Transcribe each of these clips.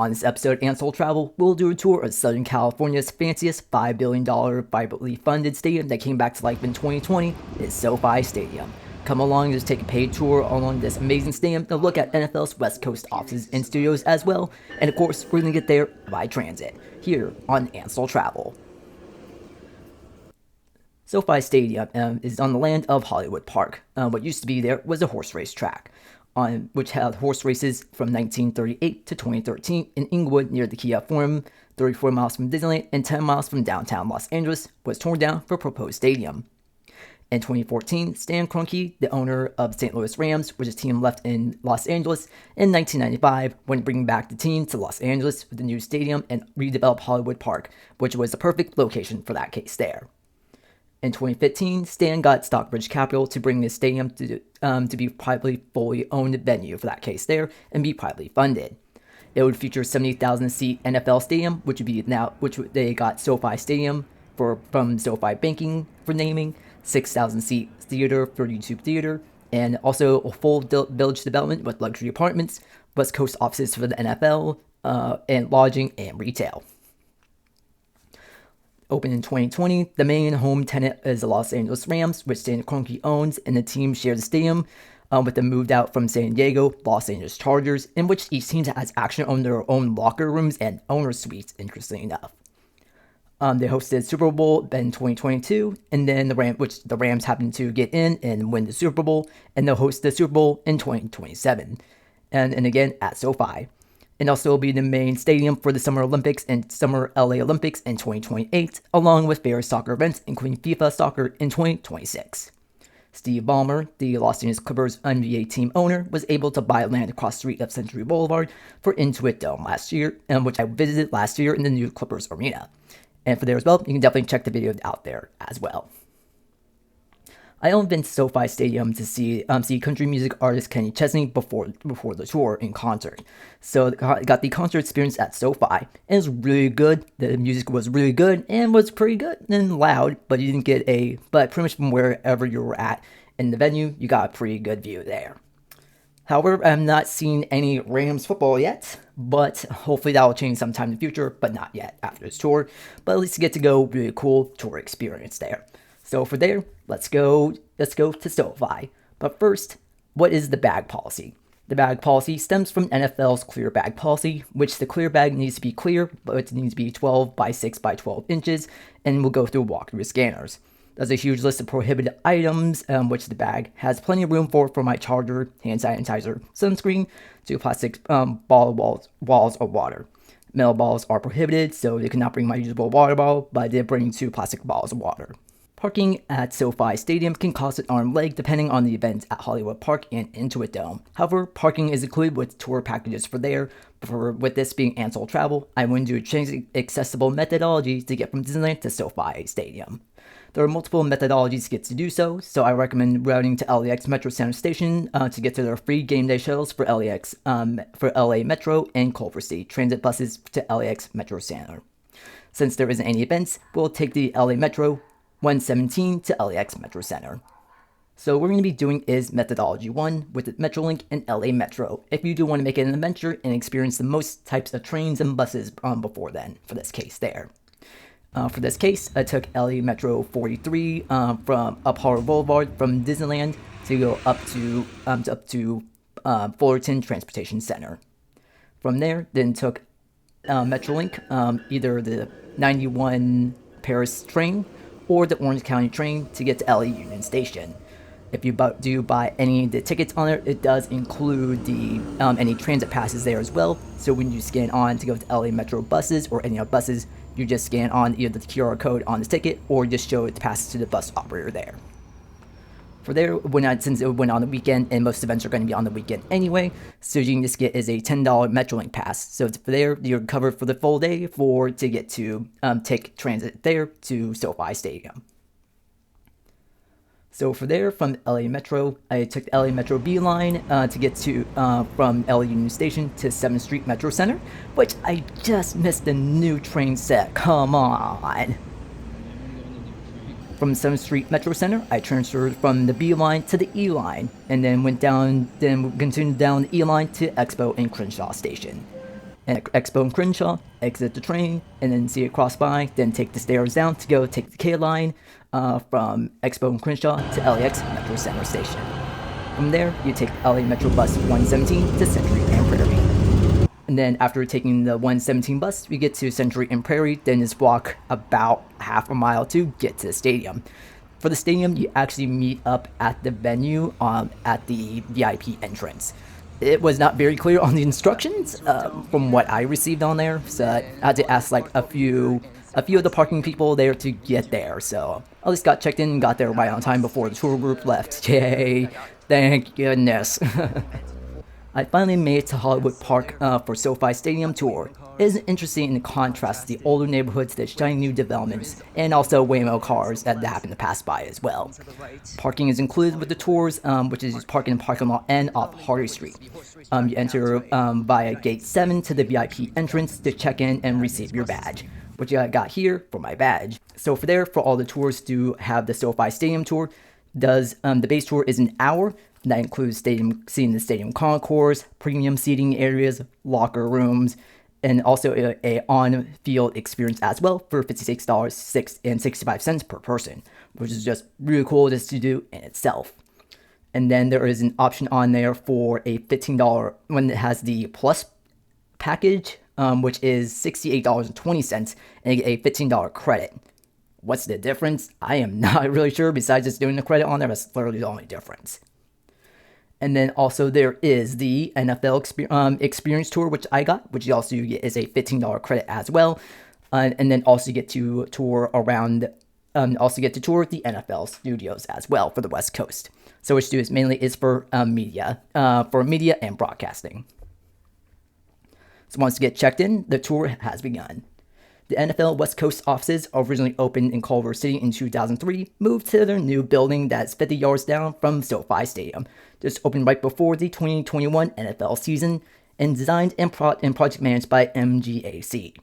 On this episode of AntSol Travel, we'll do a tour of Southern California's fanciest $5 billion privately funded stadium that came back to life in 2020, is SoFi Stadium. Come along and just take a paid tour along this amazing stadium to look at NFL's West Coast offices and studios as well, and of course, we're going to get there by transit, here on AntSol Travel. SoFi Stadium is on the land of Hollywood Park. What used to be there was a horse race track, which had horse races from 1938 to 2013 in Inglewood near the Kia Forum, 34 miles from Disneyland and 10 miles from downtown Los Angeles, was torn down for a proposed stadium. In 2014, Stan Kroenke, the owner of the St. Louis Rams, which his team left in Los Angeles in 1995, went bringing back the team to Los Angeles with a new stadium and redeveloped Hollywood Park, which was the perfect location for that case there. In 2015, Stan got Stockbridge Capital to bring the stadium to be privately fully owned venue for that case there and be privately funded. It would feature 70,000-seat NFL stadium, which they got SoFi Stadium from SoFi Banking for naming, 6,000-seat theater for YouTube Theater, and also a full village development with luxury apartments, West Coast offices for the NFL, and lodging and retail. Opened in 2020, the main home tenant is the Los Angeles Rams, which Stan Kroenke owns, and the team shares the stadium with the moved out from San Diego Los Angeles Chargers, in which each team has actually owned their own locker rooms and owner suites, interestingly enough. They hosted Super Bowl in 2022, and then the Rams happened to get in and win the Super Bowl, and they'll host the Super Bowl in 2027, and again at SoFi. And also will be the main stadium for the Summer Olympics and Summer LA Olympics in 2028, along with various soccer events, including FIFA Soccer in 2026. Steve Ballmer, the Los Angeles Clippers NBA team owner, was able to buy land across the street of Century Boulevard for Intuit Dome last year, which I visited last year in the new Clippers arena. And for there as well, you can definitely check the video out there as well. I only been to SoFi Stadium to see country music artist Kenny Chesney before the tour in concert. So I got the concert experience at SoFi, and it was really good. The music was really good and was pretty good and loud, but you didn't get but pretty much from wherever you were at in the venue, you got a pretty good view there. However, I'm not seeing any Rams football yet, but hopefully that will change sometime in the future, but not yet after this tour. But at least you get to go really cool tour experience there. So for there, let's go to SoFi. But first, what is the bag policy? The bag policy stems from NFL's clear bag policy, which the clear bag needs to be clear, but it needs to be 12 by 6 by 12 inches, and will go through walkthrough scanners. There's a huge list of prohibited items, which the bag has plenty of room for my charger, hand sanitizer, sunscreen, to plastic walls of water. Metal balls are prohibited, so they cannot bring my usable water bottle, but I did bring 2 plastic bottles of water. Parking at SoFi Stadium can cost an arm and leg depending on the event at Hollywood Park and Intuit Dome. However, parking is included with tour packages for there. With this being AntSol Travel, I went to a accessible methodology to get from Disneyland to SoFi Stadium. There are multiple methodologies to get to do so I recommend routing to LAX Metro Center Station to get to their free game day shuttles for LA Metro and Culver City transit buses to LAX Metro Center. Since there isn't any events, we'll take the LA Metro 117 to LAX Metro Center. So what we're going to be doing is Methodology 1 with the Metrolink and LA Metro, if you do want to make it an adventure and experience the most types of trains and buses before then, for this case there. For this case, I took LA Metro 43 from up Hollywood Boulevard from Disneyland to go up to Fullerton Transportation Center. From there, then took Metrolink, either the 91 Paris train or the Orange County train to get to LA Union Station. If you do buy any of the tickets on there, it does include the any transit passes there as well. So when you scan on to go to LA Metro buses or any other buses, you just scan on either the QR code on the ticket or just show it passes to the bus operator there. For there, since it went on the weekend, and most events are going to be on the weekend anyway, so you can just get is a $10 Metrolink pass. So for there, you're covered for the full day to get to take transit there to SoFi Stadium. So for there, from LA Metro, I took the LA Metro B line to get to from LA Union Station to 7th Street Metro Center, which I just missed the new train set. Come on. From 7th Street Metro Center, I transferred from the B line to the E line, and then continued down the E line to Expo and Crenshaw Station. and Expo and Crenshaw, exit the train, and then see it cross by, then take the stairs down to go take the K line from Expo and Crenshaw to LAX Metro Center Station. From there, you take LA Metro Bus 117 to Century and Prairie. And then after taking the 117 bus, we get to Century and Prairie, then just walk about half a mile to get to the stadium. For the stadium, you actually meet up at the venue at the VIP entrance. It was not very clear on the instructions from what I received on there, so I had to ask like a few of the parking people there to get there. So I just got checked in and got there right on time before the tour group left. Yay! Thank goodness. I finally made it to Hollywood Park for SoFi Stadium tour. It is interesting in contrast to the older neighborhoods, the shiny new developments, and also Waymo cars that happen to pass by as well. Parking is included with the tours, which is parking in the parking lot and off Hardy Street. You enter via Gate 7 to the VIP entrance to check in and receive your badge, which I got here for my badge. So for all the tours to have the SoFi Stadium tour, the base tour is an hour. That includes seeing the stadium concourse, premium seating areas, locker rooms, and also a on-field experience as well for $56.65 per person, which is just really cool just to do in itself. And then there is an option on there for a $15 when it has the plus package, which is $68.20 and a $15 credit. What's the difference? I am not really sure. Besides just doing the credit on there, that's literally the only difference. And then also there is the NFL experience tour, which I got, which you also get is a $15 credit as well. And then also get to tour the NFL studios as well for the West Coast. So which is mainly for media and broadcasting. So once you get checked in, the tour has begun. The NFL West Coast offices originally opened in Culver City in 2003, moved to their new building that's 50 yards down from SoFi Stadium. Just opened right before the 2021 NFL season, and designed and project managed by MGAC.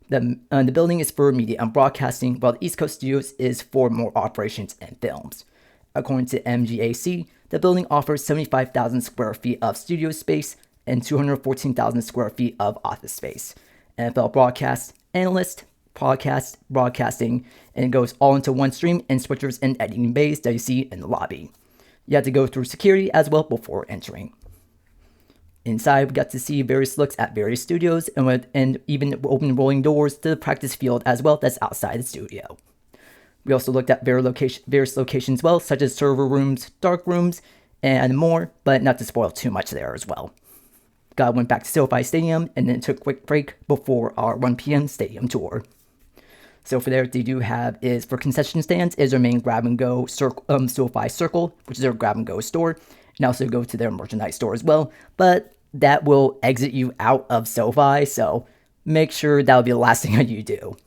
The building is for media and broadcasting, while the East Coast Studios is for more operations and films. According to MGAC, the building offers 75,000 square feet of studio space and 214,000 square feet of office space. NFL broadcast, analyst, podcast, broadcasting, and it goes all into one stream and switchers and editing bays that you see in the lobby. You have to go through security as well before entering. Inside, we got to see various looks at various studios and even open rolling doors to the practice field as well that's outside the studio. We also looked at various locations as well, such as server rooms, dark rooms, and more, but not to spoil too much there as well. Went back to SoFi Stadium and then took a quick break before our 1 p.m. stadium tour. So for there, they do have is for concession stands is their main grab-and-go SoFi Circle, which is their grab-and-go store, and also go to their merchandise store as well, but that will exit you out of SoFi, so make sure that'll be the last thing that you do.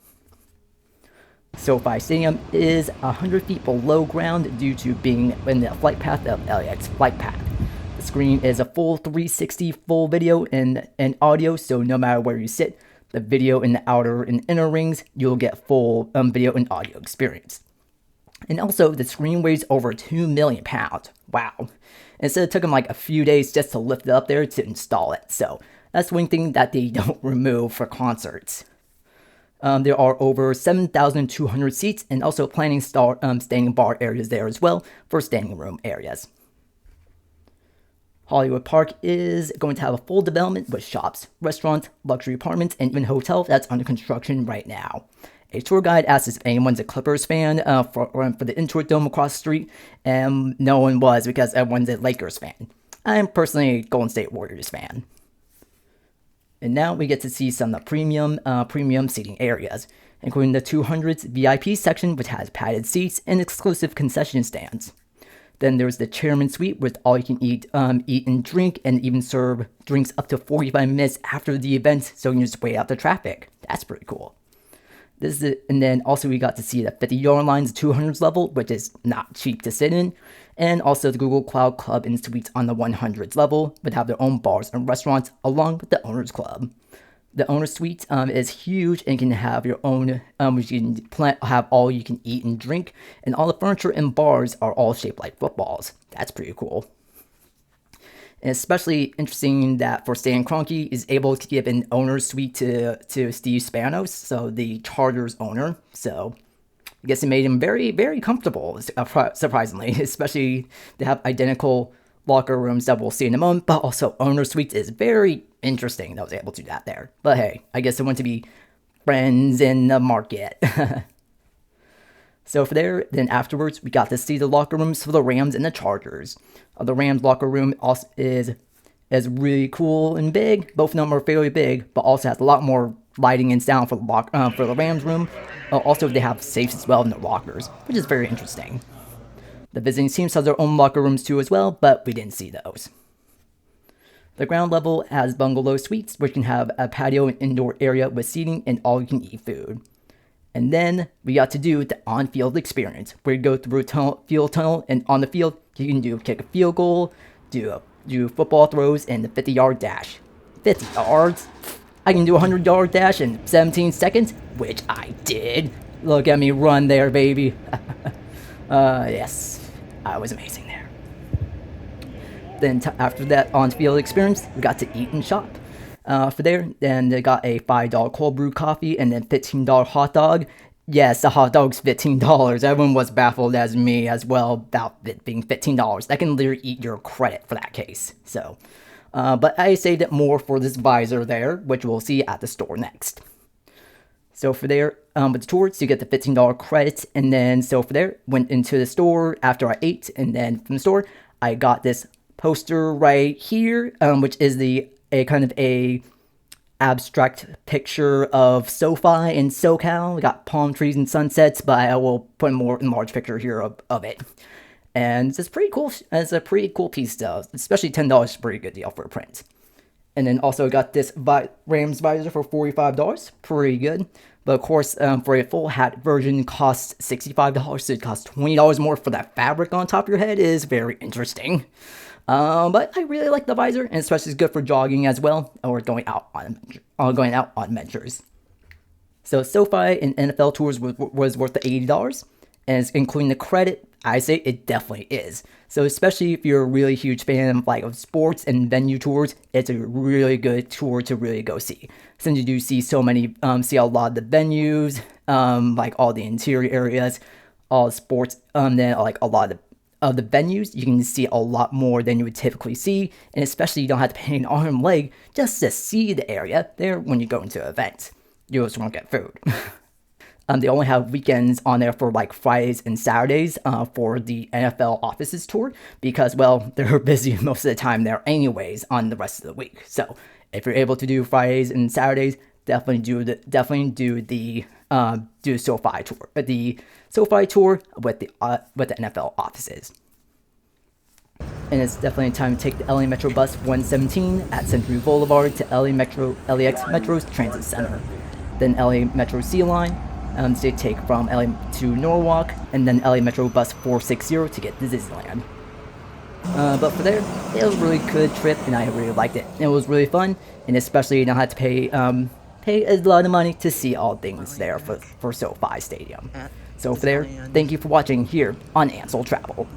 SoFi Stadium is 100 feet below ground due to being in the flight path of LAX flight path. The screen is a full 360 full video and audio, so no matter where you sit, the video in the outer and inner rings, you'll get full video and audio experience. And also, the screen weighs over 2 million pounds. Wow. And so it took them like a few days just to lift it up there to install it. So that's one thing that they don't remove for concerts. There are over 7,200 seats and also standing bar areas there as well for standing room areas. Hollywood Park is going to have a full development with shops, restaurants, luxury apartments, and even hotel that's under construction right now. A tour guide asked if anyone's a Clippers fan for the Intuit Dome across the street, and no one was because everyone's a Lakers fan. I'm personally a Golden State Warriors fan. And now we get to see some of the premium seating areas, including the 200s VIP section, which has padded seats and exclusive concession stands. Then there's the Chairman Suite with all you can eat and drink, and even serve drinks up to 45 minutes after the event, so you can just wait out the traffic. That's pretty cool. And then also we got to see the 50-yard lines 200s level, which is not cheap to sit in, and also the Google Cloud Club and Suites on the 100s level, would have their own bars and restaurants along with the Owners Club. The Owner's Suite is huge and can have your own, you can have all you can eat and drink, and all the furniture and bars are all shaped like footballs. That's pretty cool. And especially interesting that for Stan Kroenke is able to give an owner's suite to Steve Spanos, so the Chargers owner. So I guess it made him very, very comfortable, surprisingly, especially to have identical locker rooms that we'll see in a moment, but also owner suites is very interesting that I was able to do that there. But hey, I guess I want to be friends in the market. So for there, then afterwards, we got to see the locker rooms for the Rams and the Chargers. The Rams locker room also is really cool and big. Both of them are fairly big, but also has a lot more lighting and sound for the Rams room. Also, they have safes as well in their lockers, which is very interesting. The visiting teams have their own locker rooms too as well, but we didn't see those. The ground level has bungalow suites, which can have a patio and indoor area with seating and all-you-can-eat food. And then we got to do the on-field experience, where you go through a field tunnel, and on the field, you can kick a field goal, do football throws, and the 50-yard dash. 50 yards? I can do a 100-yard dash in 17 seconds, which I did. Look at me run there, baby. Yes, I was amazing there. Then after that on-field experience, we got to eat and shop. For there, then they got a $5 cold brew coffee and then $15 hot dog. Yes, the hot dog's $15. Everyone was baffled as me as well about it being $15. That can literally eat your credit for that case. So, but I saved it more for this visor there, which we'll see at the store next. So for there, with the tour, so you get the $15 credit, and then so for there, went into the store after I ate, and then from the store, I got this poster right here, which is a kind of a abstract picture of SoFi and SoCal. We got palm trees and sunsets, but I will put a more enlarged picture here of it. And it's pretty cool. It's a pretty cool piece, though. Especially $10 is a pretty good deal for a print. And then also got this Rams visor for $45. Pretty good. But of course, for a full hat version, costs $65. So it costs $20 more for that fabric on top of your head. Is very interesting. But I really like the visor, and especially it's good for jogging as well, or going out on adventures. So SoFi and NFL tours was worth the $80, and including the credit, I say it definitely is. So especially if you're a really huge fan of sports and venue tours, it's a really good tour to really go see. Since you do see so many, see a lot of the venues, like all the interior areas, all the sports, then like a lot of the venues, you can see a lot more than you would typically see, and especially you don't have to pay an arm and leg just to see the area there when you go into events. You just won't get food. They only have weekends on there for like Fridays and Saturdays for the NFL offices tour because, well, they're busy most of the time there anyways on the rest of the week. So if you're able to do Fridays and Saturdays, definitely do the SoFi tour, the SoFi tour with the NFL offices. And it's definitely time to take the LA Metro Bus 117 at Century Boulevard to LAX Metro's Transit Center. Then LA Metro C Line, they take from LA to Norwalk, and then LA Metro Bus 460 to get to Disneyland. But for there, it was a really good trip, and I really liked it. It was really fun, and especially you don't have to pay a lot of money to see all things there for SoFi Stadium. So for there, thank you for watching here on AntSol Travel.